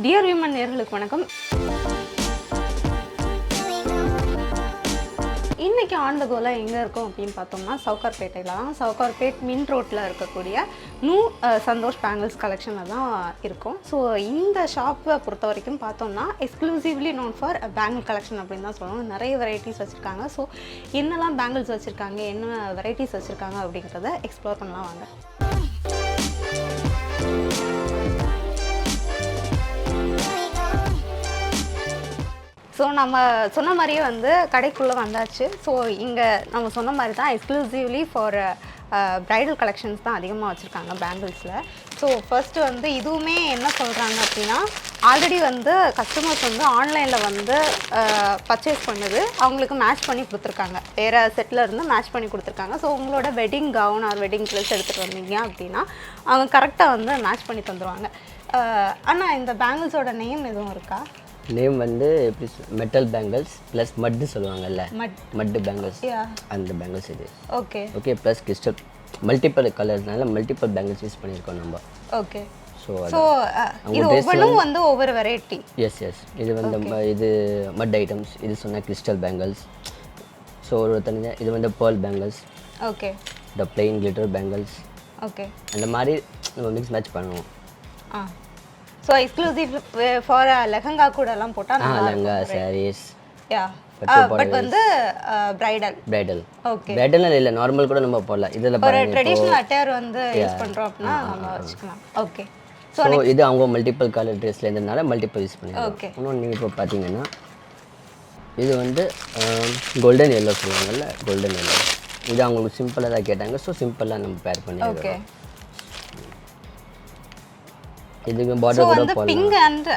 Dear women நேயர்களுக்கு வணக்கம். இன்றைக்கி ஆன் த கோல எங்கே இருக்கோம் அப்படின்னு பார்த்தோம்னா சவுகார்பேட்டையில் தான். சவுகார்பேட் மின் ரோட்டில் இருக்கக்கூடிய சந்தோஷ் பேங்கிள்ஸ் கலெக்ஷனில் தான் இருக்கும். ஸோ இந்த ஷாப்பை பொறுத்த வரைக்கும் பார்த்தோம்னா exclusively known for bangle collection அப்படின்னு தான் சொல்லணும். நிறைய வெரைட்டிஸ் வச்சுருக்காங்க. ஸோ என்னெல்லாம் பேங்கிள்ஸ் வச்சுருக்காங்க, என்ன வெரைட்டிஸ் வச்சுருக்காங்க அப்படிங்கிறத எக்ஸ்ப்ளோர் பண்ணலாம் வாங்க. ஸோ நம்ம சொன்ன மாதிரியே வந்து கடைக்குள்ளே வந்தாச்சு. ஸோ இங்கே நம்ம சொன்ன மாதிரி தான் எக்ஸ்க்ளூசிவ்லி ஃபார் ப்ரைடல் கலெக்ஷன்ஸ் தான் அதிகமாக வச்சுருக்காங்க பேங்கிள்ஸில். ஸோ ஃபர்ஸ்ட்டு வந்து இதுவுமே என்ன சொல்கிறாங்க அப்படின்னா, ஆல்ரெடி வந்து கஸ்டமர்ஸ் வந்து ஆன்லைனில் வந்து பர்ச்சேஸ் பண்ணது அவங்களுக்கு மேட்ச் பண்ணி கொடுத்துருக்காங்க. வேறு செட்டில் இருந்து மேட்ச் பண்ணி கொடுத்துருக்காங்க. ஸோ உங்களோட wedding gown or wedding dress எடுத்துகிட்டு வந்தீங்க அப்படின்னா அவங்க கரெக்டாக வந்து மேட்ச் பண்ணி தந்துடுவாங்க. ஆனால் இந்த பேங்கிள்ஸோட நேம் எதுவும் இருக்கா? நேம் வந்து எப்படி மெட்டல் பேங்கிள்ஸ் ப்ளஸ் மட்டு சொல்லுவாங்கல்ல, மட்டு பேங்கிள்ஸ், அந்த பேங்கிள்ஸ் இது. Okay okay. Plus crystal multiple கலர்ஸ்னால மல்டிபிள் பேங்கிள்ஸ் யூஸ் பண்ணியிருக்கோம் நம்ம. ஓகே. ஸோ இது ஒவ்வொன்றும் வந்து ஒவ்வொரு வெரைட்டி. எஸ். இது வந்து இது மட் ஐட்டம்ஸ், இது சொன்னால் கிறிஸ்டல் பேங்கிள்ஸ். ஸோ ஒரு தனியாக இது வந்து பேர்ல் பேங்கிள்ஸ். ஓகே. த பிளெயின் கிளிட்டர் பேங்கிள்ஸ். ஓகே. அந்த மாதிரி நம்ம மிக்ஸ் மேட்ச் பண்ணுவோம். ஸோ எக்ஸ்க்ளூசிவ் ஃபார் லெஹங்கா கூட எல்லாம் போட்டால் லெஹங்கா, சாரீஸ். யா பட் வந்து பிரைடல். ஓகே. பிரைடல் இல்லை, நார்மல் கூட நம்ம போடலாம். இதில் ஒரு ட்ரெடிஷ்னல் அட்டையர் வந்து யூஸ் பண்ணுறோம் அப்படின்னா நம்ம வச்சுக்கலாம். ஓகே. ஸோ இது அவங்க மல்டிபிள் கலர் ட்ரெஸ்ல இருந்ததுனால மல்டிபிள் யூஸ் பண்ணிக்கலாம். ஓகே. இன்னும் நீங்கள் இப்போ பார்த்தீங்கன்னா இது வந்து கோல்டன் எல்லோ சொல்லுவாங்கல்ல, கோல்டன் எல்லோ. இது அவங்களுக்கு சிம்பிளாக தான் கேட்டாங்க. ஸோ சிம்பிளாக நம்ம பேர் பண்ணிடுறோம். இதுக்கு பார்டர் கூட போடலாம். Pink and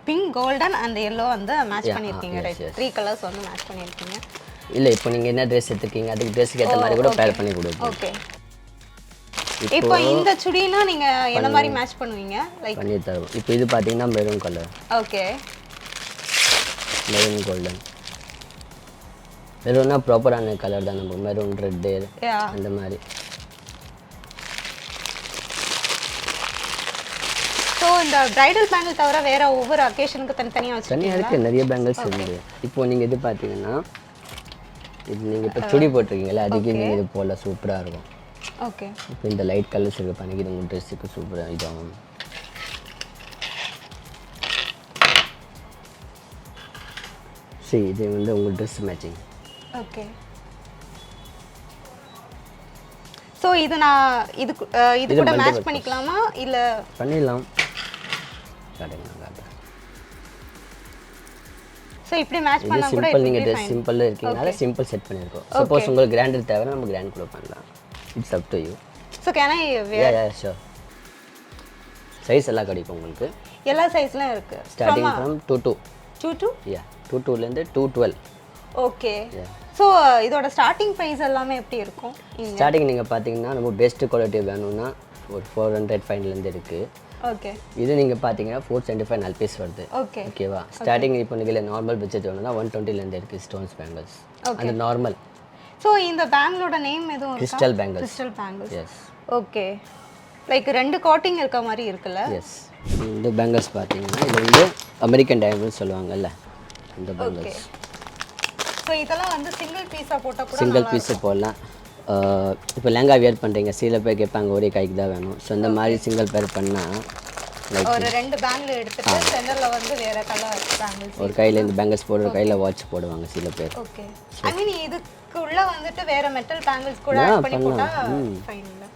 pink, golden and yellow வந்து மேட்ச் பண்ணிருக்கீங்க. ரைட். 3 கலர்ஸ் வந்து மேட்ச் பண்ணிருக்கீங்க. இல்ல இப்போ நீங்க என்ன Dress எடுத்துக்கீங்க அதுக்கு Dressக்கு ஏத்த மாதிரி கூட பேர் பண்ணி கொடுப்போம். ஓகே. இப்போ இந்த சுடினா நீங்க என்ன மாதிரி மேட்ச் பண்ணுவீங்க? லைக் பண்ணி தரோம். இப்போ இது பாத்தீங்கன்னா maroon colour. Okay. Maroon golden. மெரூன்னா ப்ராப்பரான கலர் தான். நம்ம மெரூன் ரெட் அந்த மாதிரி. ஸோ இந்த பிரைடல் பேங்கிள் தவிர வேற ஒவ்வொரு அக்கேஷனுக்கு தனித்தனியாக தனியாக இருக்குது. நிறைய பேங்கிள்ஸ் இருக்குது. இப்போ நீங்கள் இது பார்த்தீங்கன்னா இது நீங்கள் இப்போ சுடி போட்டிருக்கீங்களா, அதுக்கு நீங்கள் இது போல் சூப்பராக இருக்கும். ஓகே. இப்போ இந்த லைட் கலர்ஸ் இருக்குது பாருங்க, இது உங்கள் ட்ரெஸ்ஸுக்கு சூப்பராக இதாகும். சரி, இது வந்து உங்கள் ட்ரெஸ் மேட்சிங். ஓகே. ஸோ இது நான் இது கூட மேட்ச் பண்ணிக்கலாமா இல்லை? பண்ணிடலாம். ஸோ இப்படி மேட்ச் பண்ணா கூட சிம்பிள். நீங்கள் ட்ரெஸ் சிம்பிளாக இருக்கீங்கனால சிம்பிள் செட் பண்ணியிருக்கோம். சப்போஸ் உங்களுக்கு கிராண்ட் தேவை நம்ம கிராண்ட் கூட பண்ணலாம். It's up to you. So can I wear? Yeah sure. Size எல்லாம் கிடைக்கும் உங்களுக்கு. எல்லா சைஸ்லாம் இருக்கு. Starting from 22. யா 22லேருந்து 212. ஓகே. ஸோ இதோட ஸ்டார்டிங் ப்ரைஸ் எல்லாமே எப்படி இருக்கும்? ஸ்டார்டிங் நீங்கள் பார்த்தீங்கன்னா நம்ம பெஸ்ட் குவாலிட்டி வேணும்னா ஒரு 400 500லேருந்து இருக்குது. ஓகே. இது நீங்கள் பார்த்தீங்கன்னா 475 நாலு பீஸ் வருது. ஓகே. ஓகேவா? ஸ்டார்டிங் இப்போ நீங்கள் நார்மல் பட்ஜெட் வேணும்னா 120லேருந்து இருக்குது ஸ்டோன்ஸ் பேங்கிள்ஸ். அது நார்மல். ஸோ இந்த பேங்கிளோட நேம் எதுவும் crystal bangles. Crystal bangles. Yes. Okay. Like ரெண்டு கோட்டிங் இருக்க மாதிரி இருக்குல்ல? எஸ். இந்த பேங்கிள்ஸ் பார்த்தீங்கன்னா இது வந்து அமெரிக்கன் டைமண்ட்ஸ் சொல்லுவாங்கல்ல, இந்த பேங்கிள்ஸ். ஸோ இதெல்லாம் வந்து சிங்கிள் பீஸாக போட்டால் கூட சிங்கிள் பீஸு போடலாம். இப்போ லெங்கா வியர் பண்ணுறீங்க, சில பேர் கேட்பாங்க ஒரே கைக்கு தான் வேணும். ஸோ இந்த மாதிரி சிங்கிள் பேர் பண்ணால் லைக் ஒரு ரெண்டு பேங்கிள் எடுத்துட்டு சென்டரில் வந்து வேற கலர் பேங்கிள்ஸ், ஒரு கையில் இந்த பேங்கிள்ஸ் போடுற கையில் வாட்ச் போடுவாங்க சில பேர். ஓகே. ஐ மீன் இதுக்கு உள்ள வந்துட்டு வேற மெட்டல் பேங்கிள்ஸ் கூட ஆட் பண்ணி போட்டா ஃபைன் இல்ல.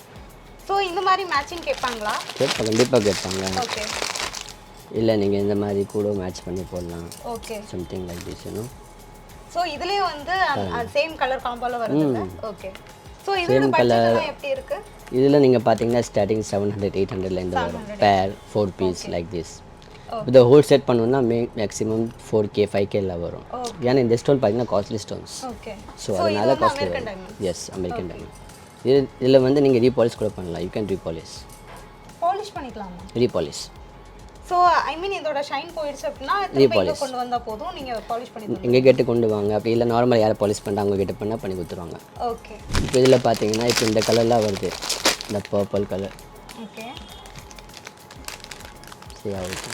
ஸோ இந்த மாதிரி மேட்சிங் கேட்பாங்களா? கேட்பாங்க, கண்டிப்பாக கேட்பாங்க. ஓகே. இல்லை நீங்கள் இந்த மாதிரி கூட மேட்ச் பண்ணி போடலாம். Okay. Something like this you know. So இதுலயே வந்து சேம் கலர் காம்போல வருதுல்ல? ஓகே. ஸோ இதோட பட்ஜெட் எப்படி இருக்கு? இதில் நீங்கள் பார்த்தீங்கன்னா ஸ்டார்டிங் 700 800லேருந்து வரும். Pair 4 piece like this. இந்த ஹோல் செட் பண்ணணும்னா மேக்ஸிமம் 4K 5Kல வரும். ஏன்னா இந்த ஸ்டோன் பார்த்தீங்கன்னா காஸ்ட்லி ஸ்டோன்ஸ். ஓகே. ஸோ அதனால காஸ்ட்லி வரும். Yes, American diamond. இதில் வந்து நீங்கள் ரீபாலிஷ் கூட பண்ணலாம். You can repolish. பாலிஷ் பண்ணிக்கலாமா? ரீபாலிஷ். ஸோ ஐ மீன் இதோட ஷைன் போயிடுச்சு அப்படின்னா திருப்பி கொண்டு வந்தால் போதும், நீங்கள் பாலிஷ் பண்ணி தருவீங்க? எங்கள் கிட்ட கொண்டு வாங்க. அப்படி இல்லை நார்மல் யாரை பாலிஷ் பண்ணுறாங்க அவங்க கிட்ட பண்ணால் பண்ணி கொடுத்துருவாங்க. ஓகே. இப்போ இதில் பார்த்தீங்கன்னா இப்போ இந்த கலர்லாம் வருது, இந்த பர்பிள் கலர். ஓகே. சரியா இருக்கு.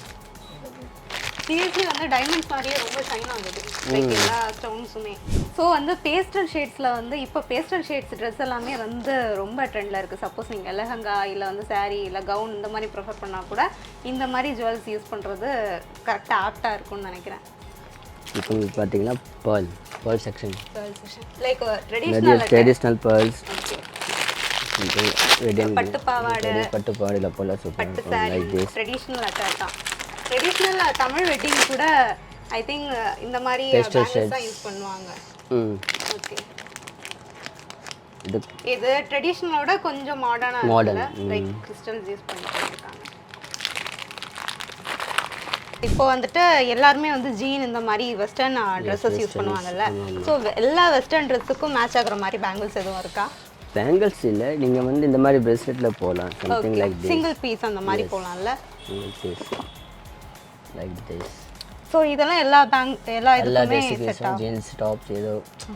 சீரியஸ்லி வந்து டைமண்ட்ஸ் மாதிரியே ரொம்ப ஷைன் ஆகுது லைக் எல்லா ஸ்டோன்ஸுமே. ஸோ வந்து பேஸ்டல் ஷேட்ஸில் வந்து இப்போ பேஸ்டல் ஷேட்ஸ் ட்ரெஸ் எல்லாமே வந்து ரொம்ப ட்ரெண்டில் இருக்குது. சப்போஸ் நீங்கள் லெஹங்கா இல்லை வந்து சாரீ இல்லை கவுன் இந்த மாதிரி ப்ரிஃபர் பண்ணால் கூட இந்த மாதிரி ஜுவல்ஸ் யூஸ் பண்ணுறது கரெக்டாக ஆப்டாக இருக்கும்னு நினைக்கிறேன். இப்போ பார்த்தீங்கன்னா pearl section like traditional pearls பட்டு பாவாடையில் போல பட்டு சாரி ட்ரெடிஷ்னல் அட்டாக் தான். ட்ரெடிஷ்னல் தமிழ் வெட்டிங் கூட ஐ திங்க் இந்த மாதிரி பேங்கிள்ஸ் தான் யூஸ் பண்ணுவாங்க. ஓகே, இது ட்ரெடிஷ்னலோட கொஞ்சம் மாடர்னா லைக் கிறிஸ்டல்ஸ் யூஸ் பண்ணிருக்காங்க. இப்போ வந்துட்டு எல்லாருமே வந்து ஜீன் இந்த மாதிரி வெஸ்டர்ன் ட்ரெஸ்ஸஸ் யூஸ் பண்ணுவாங்கல்ல. ஸோ எல்லா வெஸ்டர்ன் ட்ரெஸ்ஸுக்கும் மேட்ச் ஆகுற மாதிரி பேங்கிள்ஸ் எதுவும் இருக்கா? பேங்கிள்ஸ் இல்லை, நீங்கள் வந்து இந்த மாதிரி பிரேஸ்லெட்டில் போகலாம். Something like this single piece அந்த மாதிரி போகலாம்ல. Single piece like this. So இதெல்லாம் எல்லா இதுக்குமே செட் ஆகும். ஜீன்ஸ் டாப்ஸ் ஏதோ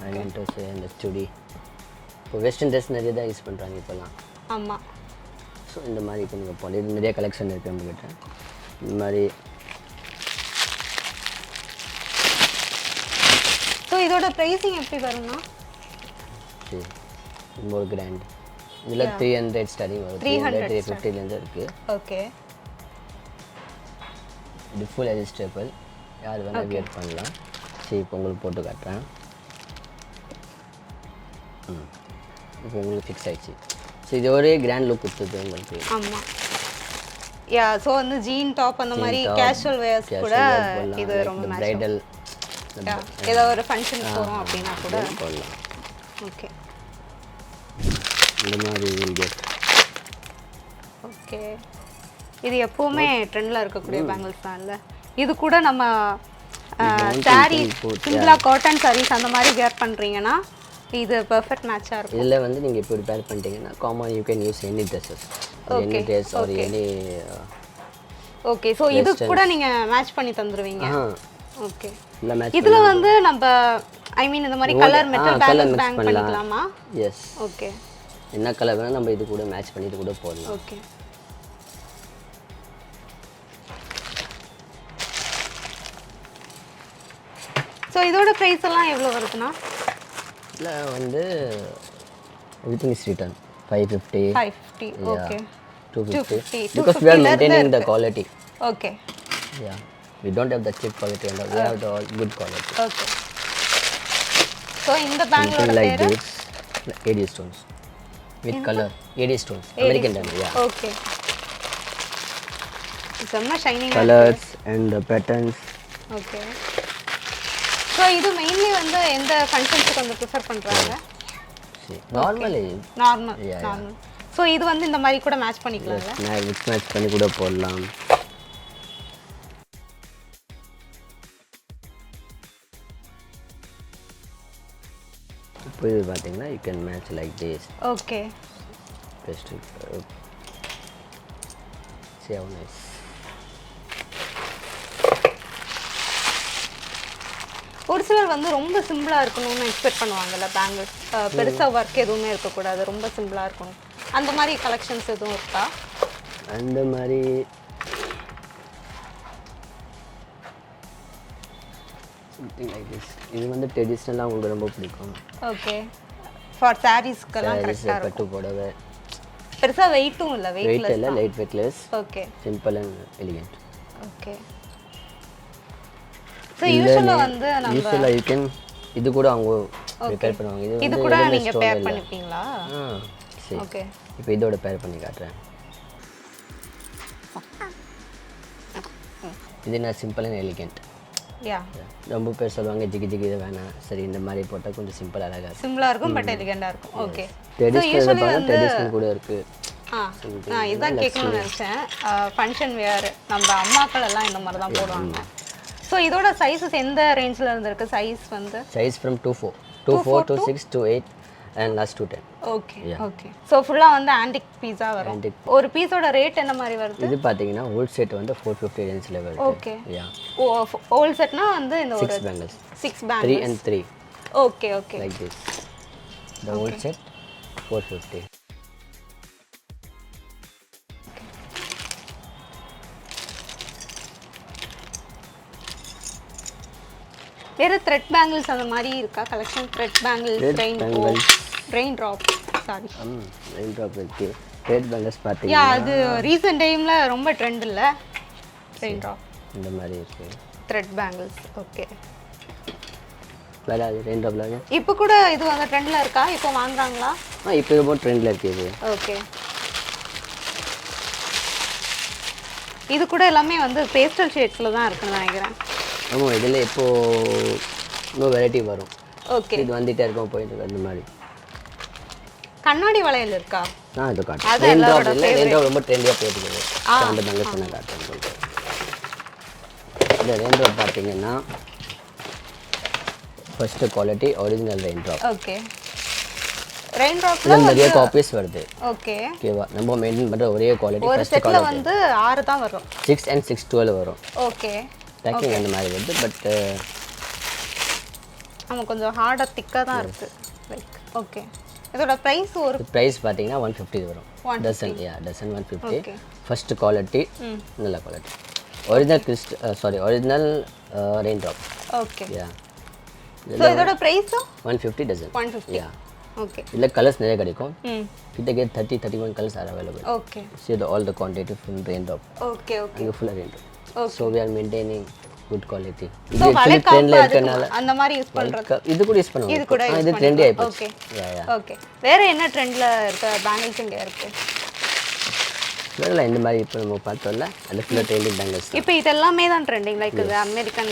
ஐமெண்டோஸ் அந்த சுடி இப்போ வெஸ்டர்ன் ட்ரெஸ் நிறைய தான் யூஸ் பண்ணுறாங்க இப்போலாம். ஆமாம். ஸோ இந்த மாதிரி இப்போ நீங்கள் போகலாம். இது நிறைய கலெக்ஷன் இருக்குது நம்மக்கிட்ட. இந்த மாதிரி ஸோ இதோட ப்ரைஸிங் எப்படி வரும்னா? சரி, ரொம்ப கிராண்ட். இதில் 300 ஸ்டார்டிங் வரும். 350 இருக்குது. ஓகே, இது ஃபுல் அட்ஜஸ்டபிள், யார் வேணால் வியர் பண்ணலாம். சரி, இப்போ உங்களுக்கு போட்டு காட்டுறேன். இப்போ உங்களுக்கு ஃபிக்ஸ் ஆகிடுச்சு. ஸோ இது ஒரே கிராண்ட் லுக் கொடுத்தது உங்களுக்கு. ஆமாம். யா, ஸோ வந்து ஜீன் டாப் அந்த மாதிரி கேஷுவல் வேர்ஸ் கூட இது ரொம்ப பிரைடல் ஏதோ ஒரு ஃபங்க்ஷன் போகிறோம் அப்படின்னா கூட போடலாம். ஓகே, இந்த மாதிரி ஓகே. இது எப்போவுமே ட்ரெண்டில் இருக்கக்கூடிய பேங்கிள்ஸ் தான் இல்லை? இது கூட நம்ம சாரீ சிம்பிளாக காட்டன் சாரீஸ் அந்த மாதிரி வேர் பண்ணுறீங்கன்னா இது பெர்ஃபெக்ட் மேட்சாக இருக்கும். இதில் வந்து நீங்கள் இப்போ வேர் பண்ணிட்டீங்கன்னா common you can use any dresses, any dress or any. Okay, so இது கூட நீங்கள் மேட்ச் பண்ணி தந்துடுவீங்க. ஓகே, இல்லை இதில் வந்து நம்ம ஐ மீன் இந்த மாதிரி கலர் மெட்டல் பேங்கிள்ஸ் பேங்க் பண்ணிக்கலாமா? எஸ். ஓகே, என்ன கலர் வேணால் நம்ம இது கூட மேட்ச் பண்ணிட்டு கூட போடலாம். ஓகே. ஸோ இதோட ப்ரைஸ் எல்லாம் எவ்வளோ வருதுண்ணா? இல்லை வந்து everything is written 550. Okay, 250 because we are maintaining the quality. Okay. Yeah, we don't have the cheap quality and we have the all good quality. Okay. So in the Bangle like this, AD stones with color. AD stones, American diamond. Yeah. Okay. It's a shining colors and the patterns. Okay. So இது mainly வந்து எந்த ஃபங்க்ஷன்ஸ்க்கு வந்து prefer பண்றாங்க? Normally normal. So இது வந்து இந்த மாதிரி கூட மேட்ச் பண்ணிக்கலாம்ல? நான் மிக்ஸ் மேட்ச் பண்ணி கூட போடலாம். இப்போ இது பார்த்தீங்கன்னா you can match like this. Okay. Best. See how nice. ஒரு சிலர் வந்து ரொம்ப சிம்பிளாக இருக்கணும்னு எக்ஸ்பெக்ட் பண்ணுவாங்கல்ல பேங்கிள்ஸ், பெருசாக ஒர்க் எதுவுமே இருக்கக்கூடாது, ரொம்ப சிம்பிளாக இருக்கணும். அந்த மாதிரி கலெக்ஷன்ஸ் எதுவும் இருக்கா? அந்த மாதிரி சம்திங் லைக் திஸ். இது வந்து ட்ரெடிஷ்னலாக உங்களுக்கு ரொம்ப பிடிக்கும். ஓகே. ஃபார் சாரீஸ்க்கெல்லாம் கரெக்டாக இருக்கும். பட்டு புடவை பெருசாக வெயிட்டும் இல்லை, வெயிட் இல்லை, light weightless. Okay. Simple and elegant. Okay. So யூசுவலாக வந்து நம்ம யூசுவலாக யூ கேன் இது கூட அவங்க ப்ரிப்பேர் பண்ணுவாங்க. இது கூட நீங்கள் பேர் பண்ணிப்பீங்களா? சரி. ஓகே. இப்போ இதோட பேர் பண்ணி காட்டுறேன். இது நான் சிம்பிள் அண்ட் எலிகென்ட். யா. ரொம்ப பேர் சொல்லுவாங்க ஜிகி ஜிகி இது வேணாம். சரி, இந்த மாதிரி போட்டால் கொஞ்சம் சிம்பிள் அழகாக இருக்கும். சிம்பிளாக இருக்கும் பட் எலிகெண்டாக இருக்கும். ஓகே. ட்ரெடிஷ்னல் கூட இருக்குது. நான் இதான் கேட்கணும்னு நினச்சேன். ஃபங்க்ஷன் வேர் நம்ம அம்மாக்கள் எல்லாம் இந்த மாதிரி தான் போடுவாங்க. ஸோ இதோட சைஸஸ் எந்த ரேஞ்சில் இருந்திருக்கு? சைஸ் வந்து size from 24 to 6 to 8 and last to 10. Okay. Okay. So ஃபுல்லாக வந்து ஆன்டிக் பீஸாக வரும். ஒரு பீஸோட ரேட் என்ன மாதிரி வருது? இது பார்த்தீங்கன்னா ஹோல் செட் வந்து 450 ரேஞ்சில் வருது. ஓகே. ஹோல் செட்னா வந்து இந்த ஒரு 6 bangles. 6 bangles. 3 and 3. Okay. Okay. Like this. The whole set 450. வேறு த்ரெட் பேங்கிள்ஸ் அந்த மாதிரி இருக்கா collection? Thread bangles, rain drop sorry rain drop இருக்கு. த்ரெட் பேங்கிள்ஸ் பார்த்தீங்கன்னா யா அது ரீசெண்ட் டைமில் ரொம்ப ட்ரெண்ட் இல்லை ரெயின் ட்ராப் இந்த மாதிரி இருக்கு. Thread bangles okay. வேலை அது ரெயின் ட்ராப்ல இப்போ கூட இது வந்து ட்ரெண்டில் இருக்கா? இப்போ வாங்குறாங்களா? இப்போ ரொம்ப ட்ரெண்டில் இருக்குது இது. ஓகே. இது கூட எல்லாமே வந்து பேஸ்டல் ஷேட்ஸில் தான் இருக்குன்னு நினைக்கிறேன். ஆமாம், இதில் இப்போது இன்னும் வெரைட்டி வரும். ஓகே. இது வந்துகிட்டே இருக்கும் போயிட்டு அந்த மாதிரி. கண்ணாடி வளையல் இருக்கா? இது காட்டுறேன். ரெயின் ட்ராப் இல்லை, ரெயின் ட்ராப் ரொம்ப ட்ரெண்டியாக போயிட்டு இருக்குது. அந்த பேங்கிள்ஸ் நான் காட்டுறேன் உங்களுக்கு. இந்த ரெயின் ட்ராப் பார்த்தீங்கன்னா first quality original rain drop. Okay. Rain ட்ராப்ல நிறைய காப்பீஸ் வருது. ஓகே. ஓகேவா? நம்ம மெயின்டைன் பண்ற ஒரே குவாலிட்டி. ஒரு செட்ல வந்து 6 தான் வரும். 6 and 612 வரும். ஓகே. பேக்கிங் அந்த மாதிரி வருது. பட் நம்ம கொஞ்சம் ஹார்டா திக்கா தான் இருக்கு. Like okay. இதோட பிரைஸ் பிரைஸ் பாத்தீங்கன்னா 150 வரும். டசன் 150. ஃபர்ஸ்ட் குவாலிட்டி நல்ல quality. Original rain drop. Okay. Yeah. So இதோட பிரைஸ் 150 டசன். 150. யா. ஓகே. இல்ல கலர்ஸ் நிறைய கிடைக்கும். கிட்டக்க 30-31 colors are available. Okay. See all the quantity from rain drop. Okay. And full rain drop. Okay. So we are maintaining good quality. So actually trend la irukanaala அந்த மாதிரி use பண்றது. இது கூட use பண்ணுவாங்க. இது கூட இது ட்ரெண்டி ஆயிடுச்சு. ஓகே. ஓகே. வேற என்ன ட்ரெண்ட்ல இருக்க பேங்கிள்ஸ் இங்க இருக்கு? வேற இந்த மாதிரி இப்போ நம்ம பார்த்தோம்ல அந்த ஃபுல்லா ட்ரெண்டிங் பேங்கிள்ஸ். இப்போ இதெல்லாமே தான் ட்ரெண்டிங் லைக் இது American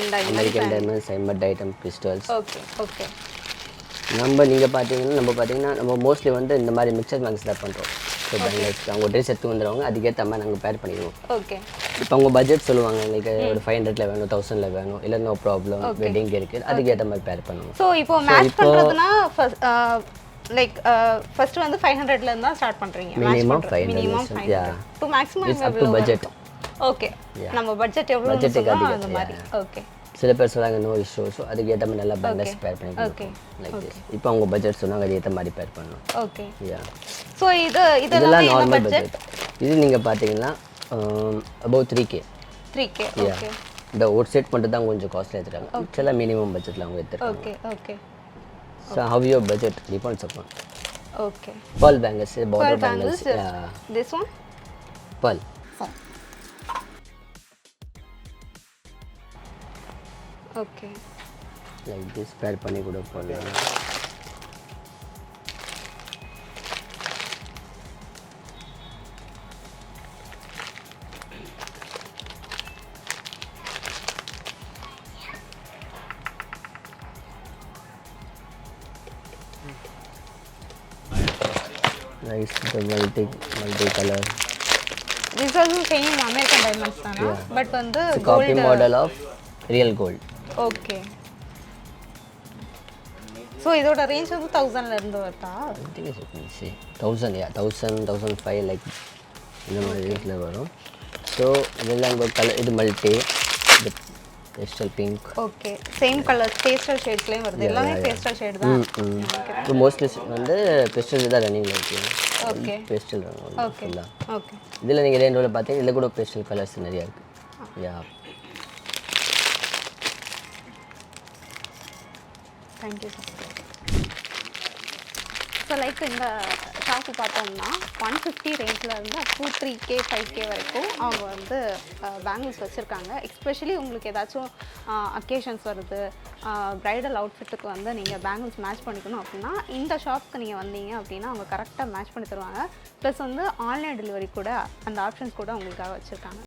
diamonds, emerald item, crystals. Okay. Okay. நீங்கள் பார்த்தீங்கன்னா நம்ம மோஸ்ட்லி வந்து இந்த மாதிரி மிக்சர் பேங்கிள்ஸ் தான் பண்ணுறோம். ஸோ பேங்கிள்ஸ் அவங்க ட்ரெஸ் எடுத்து வந்துடுவாங்க, அதுக்கேற்ற மாதிரி நாங்கள் பேர் பண்ணிடுவோம். ஓகே. இப்போ அவங்க பட்ஜெட் சொல்லுவாங்க லைக் ஒரு 500ல வேணும், 1000ல வேணும், இல்லை நோ ப்ராப்ளம் வெட்டிங் இருக்குது, அதுக்கேற்ற மாதிரி பேர் பண்ணுவோம். ஸோ இப்போ மேட்ச் பண்ணுறதுனா லைக் ஃபர்ஸ்ட் வந்து 500ல இருந்து தான் ஸ்டார்ட் பண்றீங்க. Minimum 500. Yeah. To maximum it's up to budget. Okay. நம்ம பட்ஜெட் எவ்வளவு இருக்கோ அந்த மாதிரி. ஓகே. சில பேர் சொல்றாங்க நோ இஷ்யூ, ஸோ அதுக்கு ஏற்ற மாதிரி நல்லா பேங்கிள்ஸ் பேர் பண்ணி கொடுப்போம். Like this. இப்போ அவங்க பட்ஜெட் சொன்னாங்க அதுக்கு ஏற்ற மாதிரி பேர் பண்ணணும். ஓகே. யா. ஸோ இதெல்லாம் நார்மல் பட்ஜெட். இது நீங்கள் பார்த்தீங்கன்னா above 3K. 3K. ஓகே. இந்த ஒரு செட் மட்டும் தான் கொஞ்சம் காஸ்ட்லியாக எடுத்துறாங்க. சில மினிமம் பட்ஜெட்டில் அவங்க எடுத்துறாங்க. Okay. Okay. So how your budget depends upon. Okay. Pearl bangles, border bangles. Yeah. This one? Pearl. Oh. Okay. Like this pair pani kuda polla. Nice, the multi color. This also same American diamonds thana, yeah. But vandu gold copy model of real gold. Okay. So idoda range vandu 1000 la irundhu vartha? I think it's okay. See 1000, yeah, 1000, 1005 like இந்த மாதிரி ரேஞ்சில் வரும். So இதெல்லாம் இப்போ colour இது multi இது pastel pink. Okay. Same colour pastel ஷேட்ஸ்லேயும் வருது. எல்லாமே பேஸ்டல் ஷேட் தான். இப்போ மோஸ்ட்லி வந்து பேஸ்டல் தான் ரன்னிங்கில் இருக்குது. ஓகே. Pastel okay. ஓகே. இதில் நீங்கள் ரேண்டோவில் பார்த்தீங்கன்னா இதில் கூட பேஸ்டல் கலர்ஸ் நிறையா இருக்குது. Yeah. Thank you sir. So like இந்த ஷாப்பு பார்த்தோம்னா 150 ரேஞ்சில் இருந்து 2-3K 5K வரைக்கும் அவங்க வந்து பேங்கிள்ஸ் வச்சுருக்காங்க. எஸ்பெஷலி உங்களுக்கு ஏதாச்சும் அக்கேஷன்ஸ் வருது, ப்ரைடல் அவுட்ஃபிட்டுக்கு வந்து நீங்கள் பேங்கிள்ஸ் மேட்ச் பண்ணிக்கணும் அப்படின்னா இந்த ஷாப்க்கு நீங்கள் வந்தீங்க அப்படின்னா அவங்க கரெக்டாக மேட்ச் பண்ணி தருவாங்க. ப்ளஸ் வந்து ஆன்லைன் டெலிவரி கூட அந்த ஆப்ஷன்ஸ் கூட உங்களுக்காக வச்சுருக்காங்க.